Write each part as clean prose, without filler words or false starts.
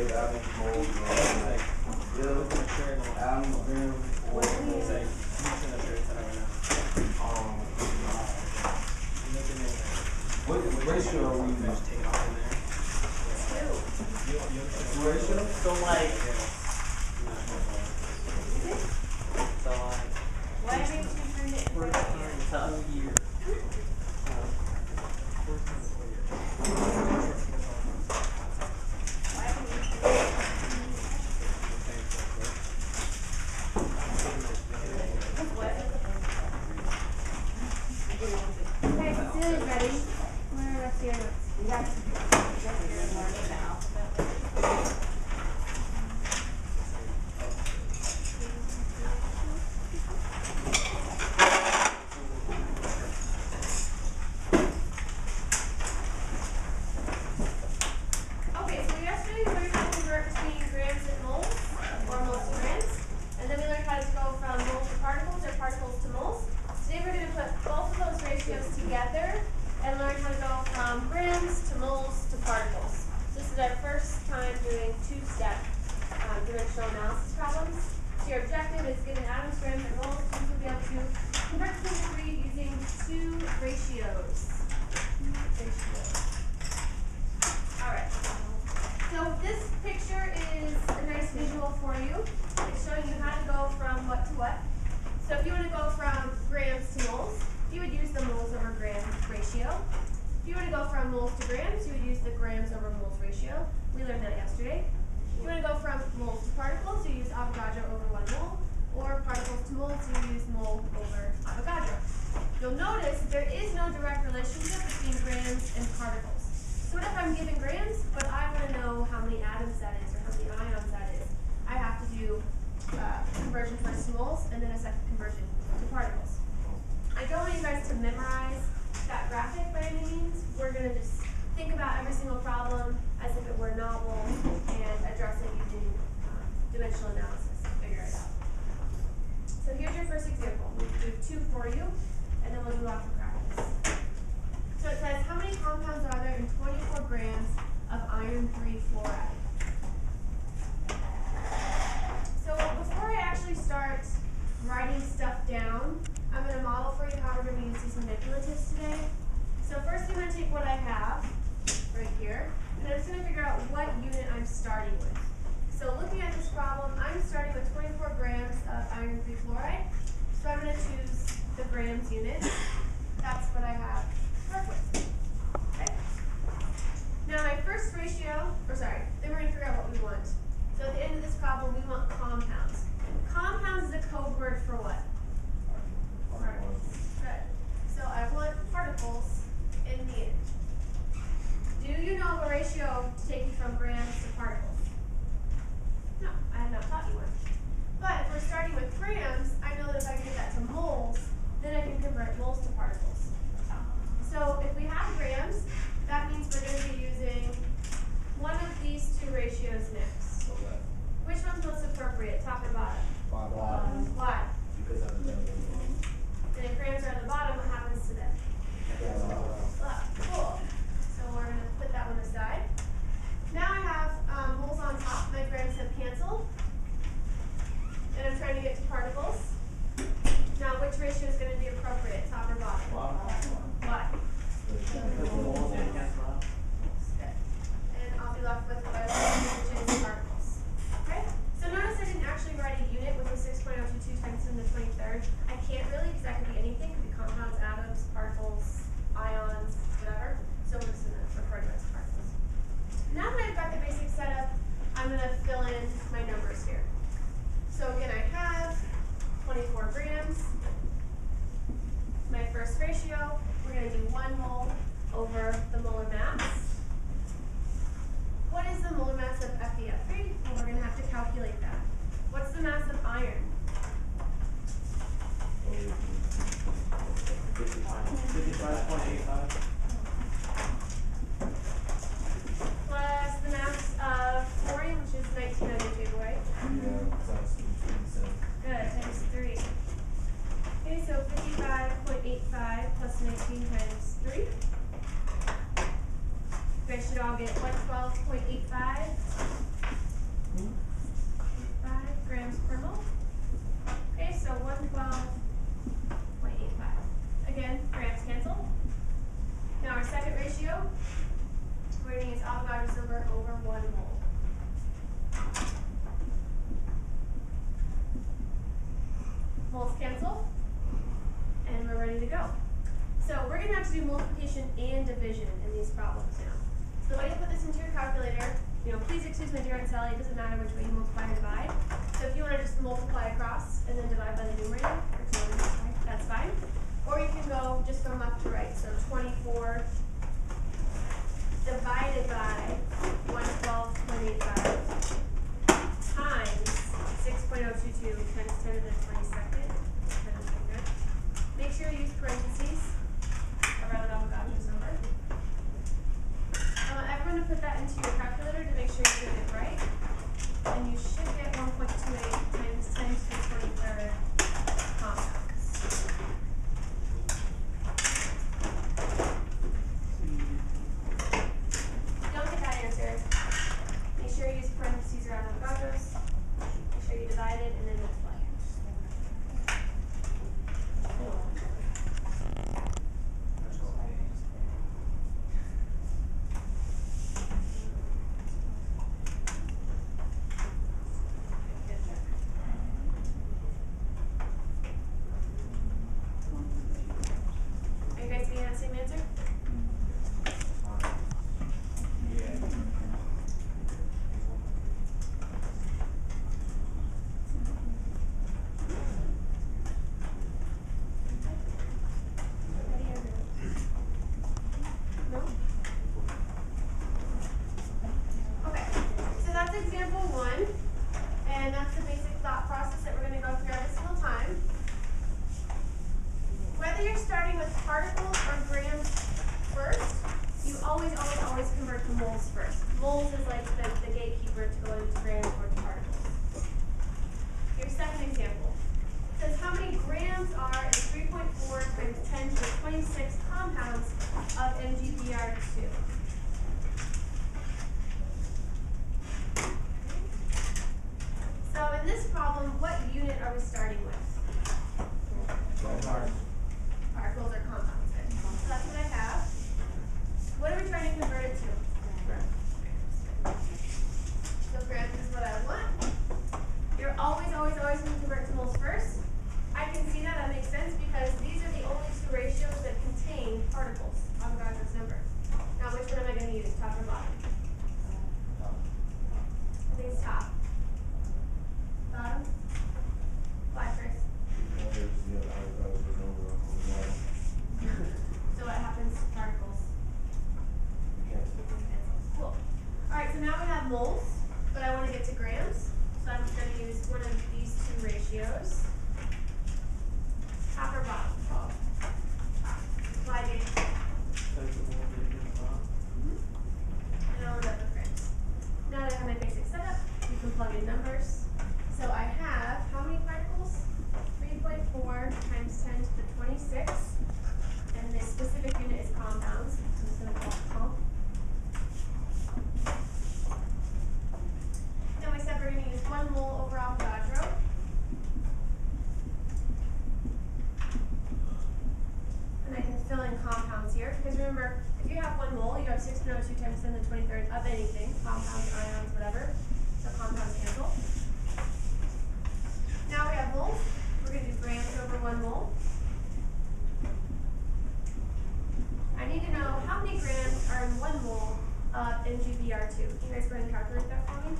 What ratio are we using? Ratio? So like. Why did you turn it for It's a year. Okay, Cecilia's ready. Where are the rest of your notes? You got some. Okay, so yesterday we learned how to convert between grams and moles, or moles to grams. And then we learned how to go from moles to particles, or particles to moles. Today we're going to put both of those ratios together and learn how to go from grams to moles to particles. So this is our first time doing two-step dimensional analysis problems. So your objective is given atoms, grams, and moles. Students will be able to convert between the three using two ratios. Alright. So this picture is a nice visual for you. It's showing you how to go from what to what. So if you want to go from grams to moles, you would use the moles over grams ratio. If you want to go from moles to grams, you would use the grams over moles ratio. We learned that yesterday. If you want to go from moles to particles, you use Avogadro over 1 mole. Or particles to moles, you use mole over Avogadro. You'll notice there is no direct relationship between grams and particles. So what if I'm given grams, but I want to know how many atoms that is, or how many ions that is? I have to do conversion first to moles, and then a second conversion to particles. I don't want you guys to memorize that graphic by any means. We're going to just think about every single problem as if it were novel and address it using dimensional analysis to figure it out. So here's your first example. We'll do 2 for you, and then we'll do lots of practice. So it says, how many compounds are there in 24 grams of iron 3 fluoride? So before I actually start writing stuff down, I'm going to model for you how we're going to use these manipulatives today. So first I'm going to take what I have right here, and I'm just going to figure out what unit I'm starting with. So looking at this problem, I'm starting with 24 grams of iron 3 fluoride. So I'm going to choose the grams unit. That's what I have to work with. Okay. Now my first ratio, then we're going to figure out what we want. So at the end of this problem, we want compounds. Compounds is a code word for what? Particles. Good. So I want particles in the end. Do you know the ratio to take you from grams to particles? No, I have not taught you one. But if we're starting with grams, I know that if I can get that to moles, then I can convert moles to particles. So if we have grams, that means we're going to be using one of these two ratios next. Okay. Which one's most appropriate, top or bottom? Bottom. Why? Because I'm the And if grams are at the bottom, what happens to them? Cool. So we're going to put that one aside. Now I have moles on top. My grams have canceled. And I'm trying to get to particles. Now, which ratio is going to be appropriate, top or bottom? Why? And I'll be left with what I want, which is particles. Okay? So notice I didn't actually write a unit with a 6.022 times 10 to the 23rd. I can't really, because that could be anything. It could be compounds, atoms, particles, ions, whatever. So we're just going to refer to it as particles. Now that I've got the basic setup, I'm going to fill in my numbers here. So again, I have 24 grams. My first ratio, we're going to do 1 mole over the molar mass. What is the molar mass of FeF3? Well, we're going to have to calculate that. What's the mass of iron? 55.85. Plus the mass of fluorine, which is 1992, right? Good, times 3. Okay, so 55.85 plus 19 times 3. You guys should all get 112.85 5 grams per mole. Okay, so 112.85. Again, grams cancel. Now our second ratio, we're going to use Avogadro silver over 1 mole. Moles cancel, and we're ready to go. So we're going to have to do multiplication and division in these problems now. So when you put this into your calculator, please excuse my dear Aunt Sally, it doesn't matter which way you multiply and divide. So if you want to just multiply across and then divide by the numerator, or 200, that's fine. Or you can go just from left to right. So 24 divided by 112.85 times 6.022 times 10 to the 22nd. Make sure you use parentheses around Avogadro's number. I want everyone to put that into your calculator to make sure you're doing it right. And you should get 1.28 times 10 to the 23rd compounds. Don't get that answer. Make sure you use parentheses around Avogadro's. Make sure you divide it and then multiply it. Are you guys getting that same answer? No? Okay, so that's example 1, and that's the basic thought process that we're going to go through every single time. Whether you're starting with particles or grams first, you always convert to moles first. Moles is like the gatekeeper to go into grams or to particles. Your second example says how many grams are in 3.4 times 10 to the 26 compounds of MgBr2. So in this problem, what unit are we starting with? Particles or compounds. Good. So that's what I have. What are we trying to convert it to? So grams is what I want. You're always going to convert to moles first. I can see that makes sense because these are the only 2 ratios that contain particles. Avogadro's number. Now which one am I going to use? Top or bottom? I think it's top. Bottom? Why, Chris? So what happens to particles? Cool. Alright, so now we have moles, but I want to get to grams. So I'm going to use one of these 2 ratios. Top or bottom? Why, Dave? And I'll end up with grams. Now that I have my basic setup, we can plug in numbers. So I have how many particles? 3.4 times 10 to the 26. And the specific unit is compounds. So I'm just going to call it comp. Then we said we're going to use 1 mole over Avogadro. And I can fill in compounds here. Because remember, if you have 1 mole, you have 6.02 times 10 to the 23rd of anything. Compounds, ions, whatever. So compounds cancel. Now we have moles. We're going to do grams over 1 mole. I need to know how many grams are in 1 mole of MgBr2. Can you guys go ahead and calculate that for me?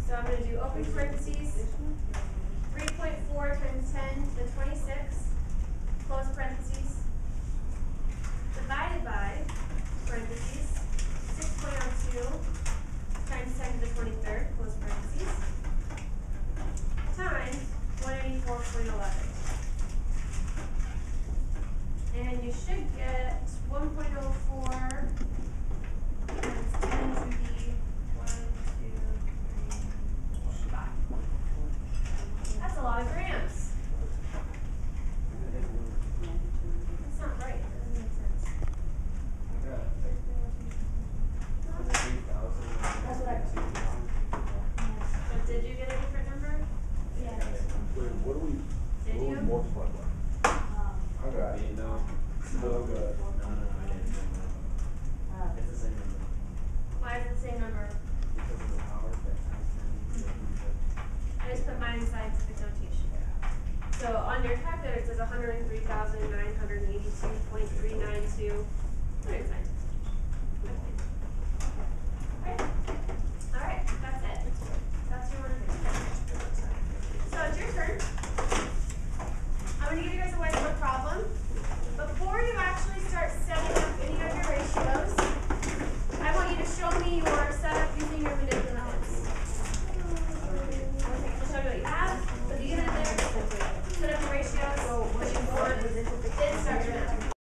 So I'm going to do open parentheses, 3.4 times 10 to the 26, close parentheses, 84.11. And you should get 1.04 times 10 to the 1, 2, 3, 4, 5. That's a lot of grams. That's not right. That doesn't make sense. That's what I got. But did you get a different number? Yeah. Wait, what do we, Did what do you? we multiply by? I got it. No. Still good. No, I didn't do that. It's the same number. Why is it the same number? Because of the power that times 10 I just put mine in scientific notation. So on your calculator it says 103,982.392. Put it in scientific. Okay. Alright, that's it. That's your one. So it's your turn. I'm going to give you guys a whiteboard problem.